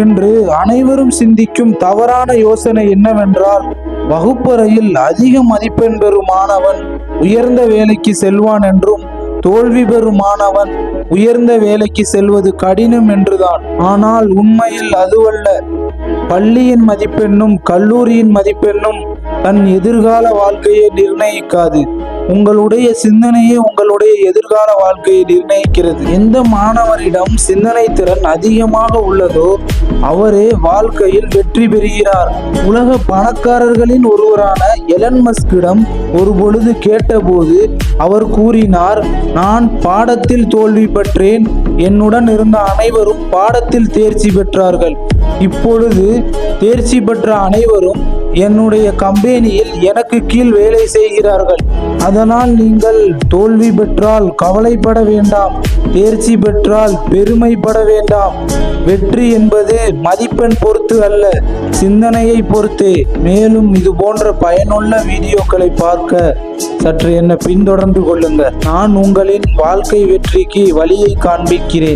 என்று அனைவரும் சிந்திக்கும் தவறான யோசனை என்னவென்றால், வகுப்பறையில் அதிக மதிப்பெண் பெறும் மாணவன் உயர்ந்த வேலைக்கு செல்வான் என்றும், தோல்வி பெறும் மாணவன் உயர்ந்த வேலைக்கு செல்வது கடினம் என்றுதான். ஆனால் உண்மையில் அதுவல்ல. பள்ளியின் மதிப்பெண்ணும் கல்லூரியின் மதிப்பெண்ணும் தன் எதிர்கால வாழ்க்கையை நிர்ணயிக்காது. உங்களுடைய சிந்தனையே உங்களுடைய எதிர்கால வாழ்க்கையை நிர்ணயிக்கிறது. எந்த மாணவரிடம் சிந்தனை திறன் அதிகமாக உள்ளதோ அவரே வாழ்க்கையில் வெற்றி பெறுகிறார். உலக பணக்காரர்களின் ஒருவரான எலன் மஸ்கிடம் ஒரு பொழுது கேட்டபோது அவர் கூறினார், நான் பாடத்தில் தோல்வி பெற்றேன், என்னுடன் இருந்த அனைவரும் பாடத்தில் தேர்ச்சி பெற்றார்கள். இப்பொழுது தேர்ச்சி பெற்ற அனைவரும் என்னுடைய கம்பெனியில் எனக்கு கீழ் வேலை செய்கிறார்கள். அதனால் நீங்கள் தோல்வி பெற்றால் கவலைப்பட வேண்டாம், தேர்ச்சி பெற்றால் பெருமைப்பட வேண்டாம். வெற்றி என்பது மதிப்பெண் பொறுத்து அல்ல, சிந்தனையை பொறுத்தே. மேலும் இது போன்ற பயனுள்ள வீடியோக்களை பார்க்க சற்று என்னை பின்தொடர்ந்து கொள்ளுங்க. நான் உங்களின் வாழ்க்கை வெற்றிக்கு வழியை காண்பிக்கிறேன்.